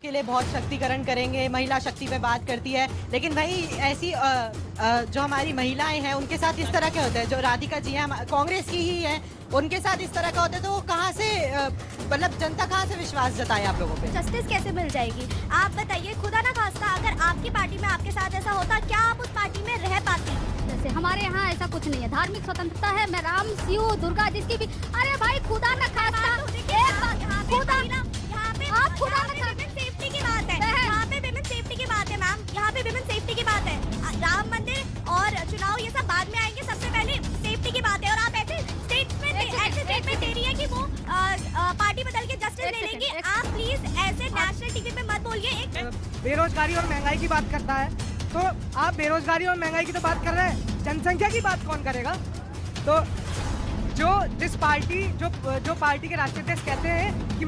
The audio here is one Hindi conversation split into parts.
के लिए बहुत शक्तिकरण करेंगे, महिला शक्ति पे बात करती है, लेकिन भाई ऐसी जो हमारी महिलाएं हैं उनके साथ इस तरह के होते हैं, जो राधिका जी हैं कांग्रेस की ही हैं, उनके साथ इस तरह का होता है, तो वो कहाँ से मतलब जनता कहाँ से विश्वास जताए आप लोगों पे? जस्टिस कैसे मिल जाएगी? आप बताइए, खुदा ना खास्ता अगर आपकी पार्टी में आपके साथ ऐसा होता, क्या आप उस पार्टी में रह पाती? जैसे हमारे यहाँ ऐसा कुछ नहीं है, धार्मिक स्वतंत्रता है, मैं राम शिव दुर्गा जिसकी भी, अरे भाई खुदा ना खास्ता आप खुदा ना सेफ्टी की बात है, यहाँ पे विमेन सेफ्टी की बात है मैम, यहाँ पे विमेन सेफ्टी की बात है। राम मंदिर और चुनाव ये सब बाद में आएंगे, सबसे पहले सेफ्टी की बात है। और आप ऐसे स्टेटमेंट दे रही है कि वो पार्टी बदल के जस्टिस ले लेंगी। आप प्लीज ऐसे नेशनल टीवी पे मत बोलिए। बेरोजगारी और महंगाई की बात करता है, तो आप बेरोजगारी और महंगाई की तो बात कर रहे हैं, जनसंख्या की बात कौन करेगा? तो जिस पार्टी जो पार्टी के राष्ट्रीय अध्यक्ष कहते हैं कि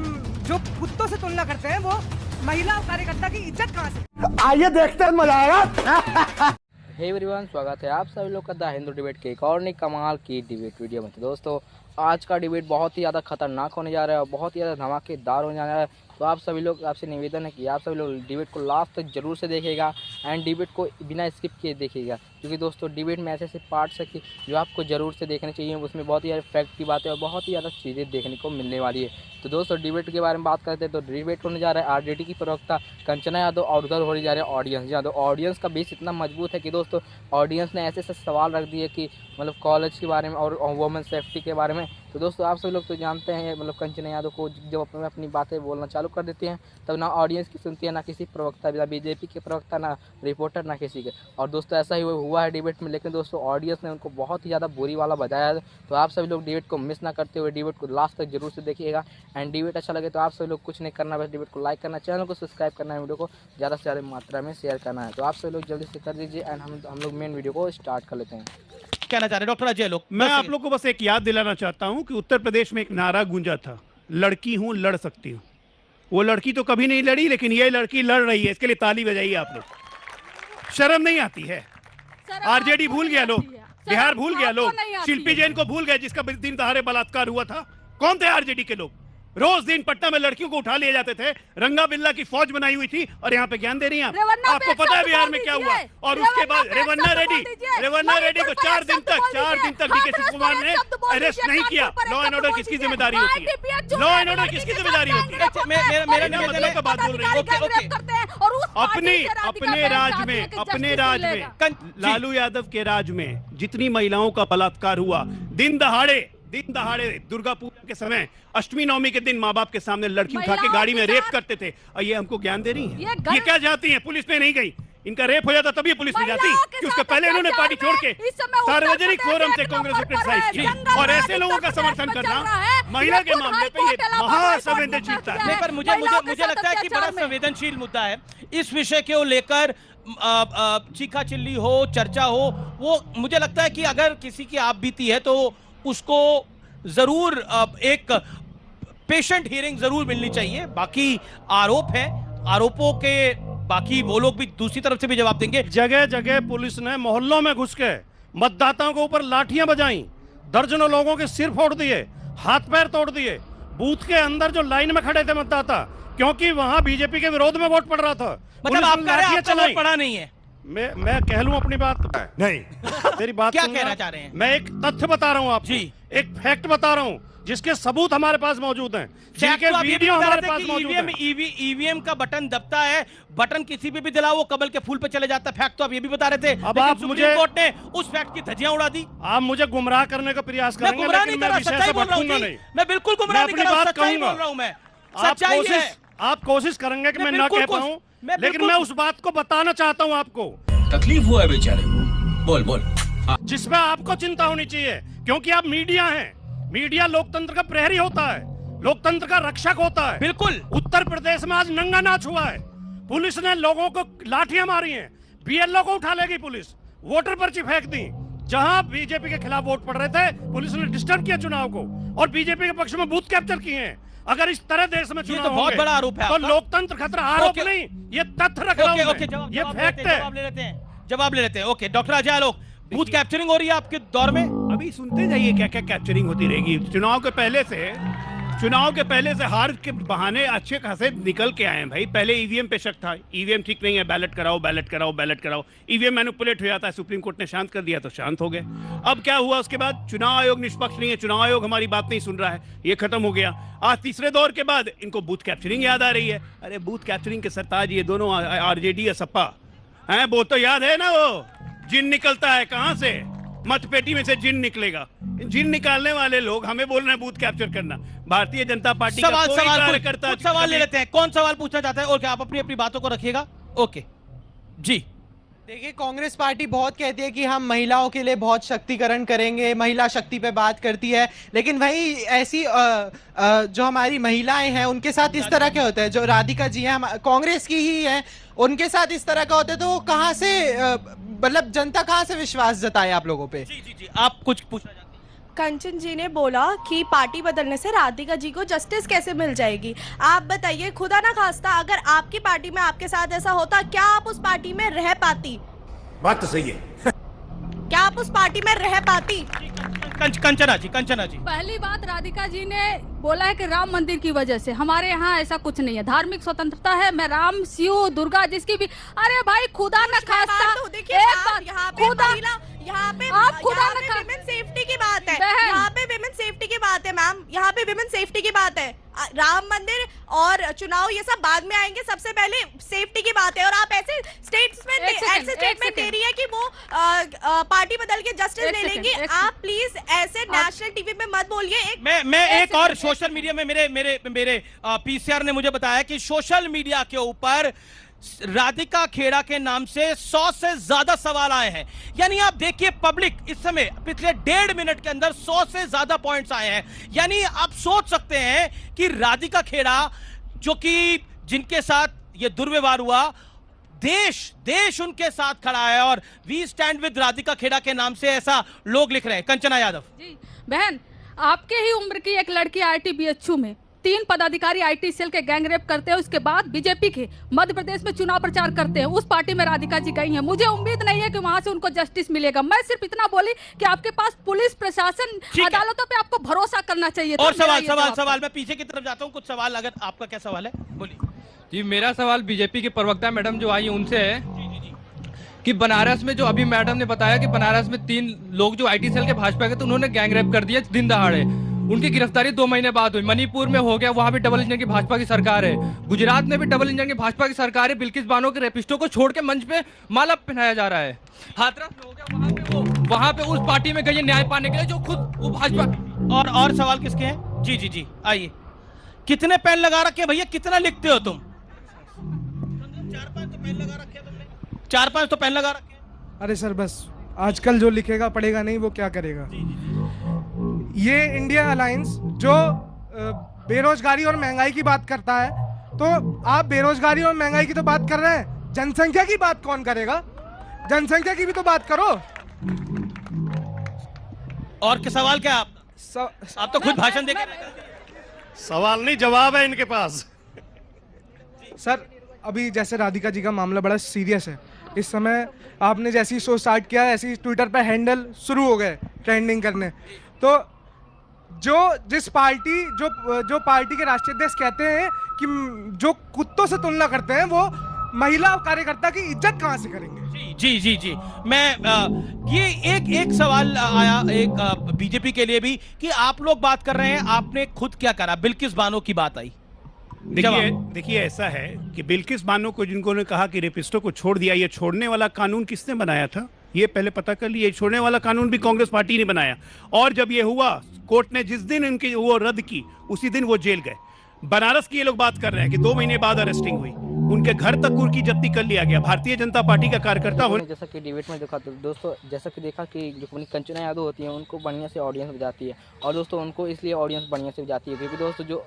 जो कुत्तों से तुलना करते हैं, वो महिला कार्यकर्ता की इज्जत कहाँ से? आइए देखते हैं, मजा आएगा। हे एवरीवन, स्वागत है आप सभी लोग का द हिंदू डिबेट के एक और नई कमाल की डिबेट वीडियो में। तो दोस्तों, आज का डिबेट बहुत ही ज़्यादा खतरनाक होने जा रहा है और बहुत ही ज़्यादा धमाकेदार होने जा रहा है। तो आप सभी लोग, आपसे निवेदन है कि आप सभी लोग डिबेट को लास्ट तक जरूर से देखेगा एंड डिबेट को बिना स्किप किए देखेगा, क्योंकि दोस्तों डिबेट में ऐसे ऐसे पार्ट्स है कि जो आपको ज़रूर से देखने चाहिए। उसमें बहुत ही ज़्यादा फैक्ट की बातें और बहुत ही ज़्यादा चीज़ें देखने को मिलने वाली है। तो दोस्तों, डिबेट के बारे में बात करते हैं तो डिबेट होने जा रहा है आरजेडी की प्रवक्ता कंचना यादव और उधर होने जा रहे हैं ऑडियंस यादव। ऑडियंस का बेस इतना मजबूत है कि दोस्तों ऑडियंस ने ऐसे ऐसे सवाल रख दिए कि मतलब कॉलेज के बारे में और वुमेन सेफ्टी के बारे में। तो दोस्तों, आप सभी लोग तो जानते हैं, मतलब कंचना यादव को जब अपनी बातें बोलना चालू कर देती हैं तब ना ऑडियंस की सुनती है, ना किसी प्रवक्ता, ना बीजेपी के प्रवक्ता, ना रिपोर्टर, ना किसी के। और दोस्तों, ऐसा ही हुआ है डिबेट में, लेकिन दोस्तों ऑडियंस ने उनको बहुत ही ज़्यादा बुरी वाला बजाया है। तो आप सभी लोग डिबेट को मिस ना करते हुए डिबेट को लास्ट तक जरूर से देखिएगा एंड डिबेट अच्छा लगे तो आप सभी लोग कुछ नहीं करना, बस डिबेट को लाइक करना, चैनल को सब्सक्राइब करना है, वीडियो को ज़्यादा से ज़्यादा मात्रा में शेयर करना है। तो आप सभी लोग जल्दी से कर दीजिए एंड हम लोग मेन वीडियो को स्टार्ट कर लेते हैं। कहना चाह रहे डॉक्टर अजय लोग? मैं आप लोग को बस एक याद दिलाना चाहता हूं कि उत्तर प्रदेश में एक नारा गूंजा था, लड़की हूं लड़ सकती हूं। वो लड़की तो कभी नहीं लड़ी, लेकिन ये लड़की लड़ रही है, इसके लिए ताली बजाइए आप लोग। शर्म नहीं आती है? आरजेडी भूल गया लोग, बिहार भूल गया लोग, शिल्पी जैन को भूल गए जिसका दिन दहाड़े बलात्कार हुआ था। कौन थे आरजेडी के लोग? रोज दिन पटना में लड़कियों को उठा लिए जाते थे, रंगा बिल्ला की फौज बनाई हुई थी, और यहाँ पे ज्ञान दे रही हैं आपको पता है बिहार में क्या हुआ? और उसके बाद रेवन्ना रेड्डी को 4 दिन तक डीके शिव कुमार ने अरेस्ट नहीं किया। लॉ एंड ऑर्डर किसकी जिम्मेदारी होती है? लॉ एंड ऑर्डर किसकी जिम्मेदारी होती है? मेरा निवेदन का बात बोल रही हूँ। अपने राज में लालू यादव के राज में जितनी महिलाओं का बलात्कार हुआ, दिन दहाड़े दुर्गा पूजा के समय, अष्टमी नवमी के दिन माँ बाप के सामने लड़की उठा के गाड़ी में रेप करते थे, और ये हमको ज्ञान दे रही है। ये क्या चाहती है? पुलिस में नहीं गई, इनका रेप हो जाता तभी पुलिस में जाती कि उसके पहले इन्होंने पार्टी छोड़ के सार्वजनिक फोरम से कांग्रेस को क्रिटिसाइज की। और ऐसे लोगों का समर्थन करना महिला के मामले पे ये महासंवेदनशीलता है। पर मुझे लगता है कि बड़ा संवेदनशील मुद्दा है। इस विषय को लेकर चीखा चिल्ली हो, चर्चा हो, वो मुझे लगता है कि अगर किसी की आप बीती है तो उसको जरूर एक पेशेंट हियरिंग जरूर मिलनी चाहिए। बाकी आरोप है, आरोपों के बाकी वो लोग भी दूसरी तरफ से भी जवाब देंगे। जगह जगह पुलिस ने मोहल्लों में घुस के मतदाताओं के ऊपर लाठियां बजाई, दर्जनों लोगों के सिर फोड़ दिए, हाथ पैर तोड़ दिए। बूथ के अंदर जो लाइन में खड़े थे मतदाता, क्योंकि वहां बीजेपी के विरोध में वोट पड़ रहा था, मतलब आपका पड़ा नहीं है? मैं कह लूं अपनी बात? नहीं, तेरी बात क्या कहना चाह रहे हैं? मैं एक तथ्य बता रहा हूं आपको, एक फैक्ट बता रहा हूं जिसके सबूत हमारे पास मौजूद हैं, जिनके वीडियो हमारे पास मौजूद हैं। ईवीएम का बटन दबता है, बटन किसी पे भी दिलाओ वो कमल के फूल पे चले जाता है। फैक्ट तो आप ये भी बता रहे थे। अब आप मुझे कोर्ट ने उस फैक्ट की धज्जियां उड़ा दी। आप मुझे गुमराह करने का प्रयास करेंगे, लेकिन मैं विषय से भटकूंगा नहीं। मैं बिल्कुल गुमराह नहीं कर रहा हूं, सच्चाई बोल रहा हूं मैं। सच्चाई है। आप कोशिश करेंगे कि मैं ना कह पाऊं, लेकिन मैं उस बात को बताना चाहता हूं आपको। तकलीफ हुआ है बेचारे को, बोल जिसमें आपको चिंता होनी चाहिए, क्योंकि आप मीडिया हैं। मीडिया लोकतंत्र का प्रहरी होता है, लोकतंत्र का रक्षक होता है। बिल्कुल। उत्तर प्रदेश में आज नंगा नाच हुआ है, पुलिस ने लोगों को लाठियां मारी हैं, बीएलओ को उठा लेगी पुलिस, वोटर पर्ची फेंक दी। जहां बीजेपी के खिलाफ वोट पड़ रहे थे, पुलिस ने डिस्टर्ब किया चुनाव को, और बीजेपी के पक्ष में बूथ कैप्चर किए हैं। अगर इस तरह देश में चुनाव तो बहुत बड़ा आरोप है तो लोकतंत्र खतरा। आरोप नहीं, ये तथ्य रख रहा हूं, ये फैक्ट है। जवाब ले लेते हैं। ओके डॉक्टर अजय लोग, बूथ कैप्चरिंग हो रही है आपके दौर में? अभी सुनते जाइए क्या क्या कैप्चरिंग होती रहेगी। चुनाव के पहले से चुनाव के पहले से हार के बहाने अच्छे खासे निकल के आए हैं भाई। पहले ईवीएम पे शक था, ईवीएम ठीक नहीं है, बैलेट कराओ बैलेट कराओ बैलेट कराओ, ईवीएम मैनिपुलेट हो जाता है, सुप्रीम कोर्ट ने शांत कर दिया तो शांत हो गए। अब क्या हुआ उसके बाद, चुनाव आयोग निष्पक्ष नहीं है, चुनाव आयोग हमारी बात नहीं सुन रहा है, ये खत्म हो गया। आज तीसरे दौर के बाद इनको बूथ कैप्चरिंग याद आ रही है। अरे बूथ कैप्चरिंग के सरताज ये दोनों आरजेडी या सपा हैं, वो तो याद है ना, वो जिन निकलता है कहां से, मतपेटी में से जिन निकलेगा। जिन निकालने वाले लोग हमें बोल रहे हैं बूथ कैप्चर करना। भारतीय जनता पार्टी का कोई कार्यकर्ता कुछ सवाल ले लेते हैं। कौन सवाल पूछना चाहता है और क्या आप अपनी अपनी बातों को रखिएगा। ओके जी, देखिए कांग्रेस पार्टी बहुत कहती है कि हम महिलाओं के लिए बहुत शक्तिकरण करेंगे, महिला शक्ति पे बात करती है, लेकिन वही ऐसी जो हमारी महिलाएं हैं उनके साथ इस तरह के होते हैं, जो राधिका जी हैं कांग्रेस की ही हैं, उनके साथ इस तरह का होता है, तो कहां से मतलब जनता कहां से विश्वास जताए आप लोगों पे? जी जी जी, आप कुछ पूछना चाहते हैं? कंचन जी ने बोला कि पार्टी बदलने से राधिका जी को जस्टिस कैसे मिल जाएगी। आप बताइए, खुदा ना खास्ता अगर आपकी पार्टी में आपके साथ ऐसा होता, क्या आप उस पार्टी में रह पाती? बात तो सही है। क्या आप उस पार्टी में रह पाती? कंचना जी, कंचना जी, पहली बात, राधिका जी ने बोला है कि राम मंदिर की वजह से, हमारे यहाँ ऐसा कुछ नहीं है, धार्मिक स्वतंत्रता है, मैं राम शिव दुर्गा जिसकी भी, अरे भाई खुदा न खास्ता, देखिए यहाँ पे महिला, यहाँ पे विमेन सेफ्टी की बात है, यहाँ पे विमेन सेफ्टी की बात है मैम, यहाँ पे विमेन सेफ्टी की बात है। राम मंदिर और चुनाव ये सब बाद में आएंगे, सबसे पहले सेफ्टी की बात है। और आप ऐसे स्टेटमेंट दे रही है कि वो पार्टी बदल के जस्टिस ले लेंगी। आप प्लीज ऐसे नेशनल टीवी पे मत बोलिए। मैं एक और सोशल मीडिया में मेरे पीसीआर ने मुझे बताया कि सोशल मीडिया के ऊपर राधिका खेड़ा के नाम से 100 से ज्यादा सवाल आए हैं। यानी आप देखिए पब्लिक इस समय पिछले 1.5 मिनट के अंदर 100 से ज्यादा पॉइंट्स आए हैं। यानी आप सोच सकते हैं कि राधिका खेड़ा जो कि जिनके साथ ये दुर्व्यवहार हुआ, देश उनके साथ खड़ा है और we stand with Radhika Khera के नाम से ऐसा लोग लिख रहे हैं। कंचना यादव जी, बहन आपके ही उम्र की एक लड़की आईटी बीएचयू में 3 पदाधिकारी आईटी सेल के गैंग रेप करते हैं, उसके बाद बीजेपी के मध्य प्रदेश में चुनाव प्रचार करते हैं, उस पार्टी में राधिका जी गई हैं। मुझे उम्मीद नहीं है कि वहां से उनको जस्टिस मिलेगा। मैं सिर्फ इतना बोली कि आपके पास पुलिस प्रशासन अदालतों पे आपको भरोसा करना चाहिए। और सवाल मैं पीछे की तरफ जाता हूँ, कुछ सवाल, अगर आपका क्या सवाल है बोलिए। जी, मेरा सवाल बीजेपी के प्रवक्ता मैडम जो आई है उनसे है कि बनारस में जो अभी मैडम ने बताया कि बनारस में 3 लोग जो आईटी सेल के भाजपा के, तो उन्होंने गैंग रेप कर दिया दिन दहाड़े। उनकी गिरफ्तारी 2 महीने बाद हुई। मणिपुर में हो गया, वहां भी डबल इंजन की भाजपा की सरकार है। गुजरात में भी डबल इंजन की भाजपा की सरकार है। बिल्किस बानो के रेपिस्टों को छोड़ के मंच पे माला पहनाया जा रहा है। हाथरस में हो गया, वहां पे उस पार्टी में गई न्याय पाने के लिए जो खुद वो भाजपा। और सवाल किसके हैं? जी जी जी, आइए। कितने पेन लगा रखे भैया, कितना लिखते हो तुम? 4-5 तो पेन लगा रखे तुमने, 4-5 तो पेन लगा रखे। अरे सर बस आजकल जो लिखेगा पढ़ेगा नहीं, वो क्या करेगा। ये इंडिया अलायंस जो बेरोजगारी और महंगाई की बात करता है, तो आप बेरोजगारी और महंगाई की तो बात कर रहे हैं, जनसंख्या की बात कौन करेगा? जनसंख्या की भी तो बात करो। और क्या सवाल क्या आप तो खुद भाषण देकर सवाल नहीं, जवाब है इनके पास। सर अभी जैसे राधिका जी का मामला बड़ा सीरियस है, इस समय आपने जैसे ही शो स्टार्ट किया ऐसे ही ट्विटर पे हैंडल शुरू हो गए ट्रेंडिंग करने। तो जिस पार्टी जो पार्टी के राष्ट्रीय अध्यक्ष कहते हैं कि जो कुत्तों से तुलना करते हैं, वो महिला कार्यकर्ता की इज्जत कहां से करेंगे? जी जी जी, मैं ये एक सवाल आया एक बीजेपी के लिए भी कि आप लोग बात कर रहे हैं, आपने खुद क्या करा? बिल्किस बानो की बात आई। देखिए ऐसा है कि बिल्किस बानो को जिनको ने कहा कि रेपिस्टों को छोड़ दिया, ये छोड़ने वाला कानून किसने बनाया था ये पहले पता कर लिए। छोड़ने वाला कानून भी कांग्रेस पार्टी ने बनाया, और जब ये हुआ कोर्ट ने जिस दिन इनकी वो रद्द की उसी दिन वो जेल गए। बनारस की ये लोग बात कर रहे हैं कि 2 महीने बाद अरेस्टिंग हुई, उनके घर तक उनकी जब्ती कर लिया गया। भारतीय जनता पार्टी का कार्यकर्ता होने, जैसा कि डिबेट में देखा तो दोस्तों, जैसा कि देखा कि जो अपनी कंचना यादव होती है उनको बढ़िया से ऑडियंस बजाती है, और दोस्तों उनको इसलिए ऑडियंस बढ़िया से बजाती है क्योंकि दोस्तों जो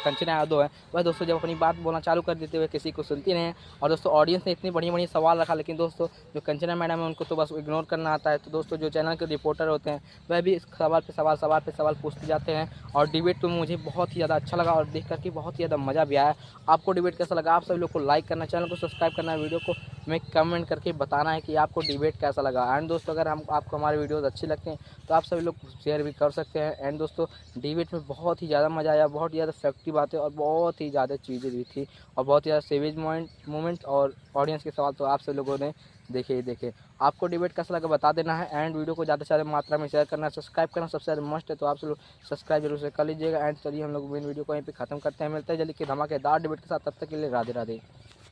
कंचना यादव है वह दोस्तों जब अपनी बात बोलना चालू कर देते हुए किसी को सुनती नहीं है। और दोस्तों ऑडियंस ने इतनी बढ़िया सवाल रखा, लेकिन दोस्तों जो कंचना मैडम है उनको तो बस इग्नोर करना आता है। तो दोस्तों जो चैनल के रिपोर्टर होते हैं वह भी सवाल पे सवाल पूछते जाते हैं। और डिबेट तो मुझे बहुत ही ज़्यादा अच्छा लगा और देख करके बहुत ही ज़्यादा मज़ा भी आया। आपको डिबेट कैसा लगा? आप सभी लोग को लाइक करना, चैनल को सब्सक्राइब करना, वीडियो को हमें कमेंट करके बताना है कि आपको डिबेट कैसा लगा। एंड दोस्तों अगर आपको हमारे वीडियोस अच्छे लगते हैं तो आप सभी लोग शेयर भी कर सकते हैं। एंड दोस्तों डिबेट में बहुत ही ज़्यादा मज़ा आया, बहुत ही ज़्यादा फैक्ट्री बातें और बहुत ही ज़्यादा चीज़ें भी थी और बहुत ही ज़्यादा सेवेज मोमेंट और ऑडियंस के सवाल तो आप सब लोगों ने देखे ही देखे। आपको डिबेट कैसा लगा बता देना है। एंड वीडियो को ज़्यादा से ज़्यादा मात्रा में शेयर करना, सब्सक्राइब करना सबसे ज़्यादा मस्ट है, तो आप सब लोग सब्सक्राइब जरूर से कर लीजिएगा। एंड चलिए हम लोग मेन वीडियो को यहीं पे खत्म करते हैं। मिलते हैं जल्दी की धमाकेदार डिबेट के साथ, तब तक के लिए राधे राधे।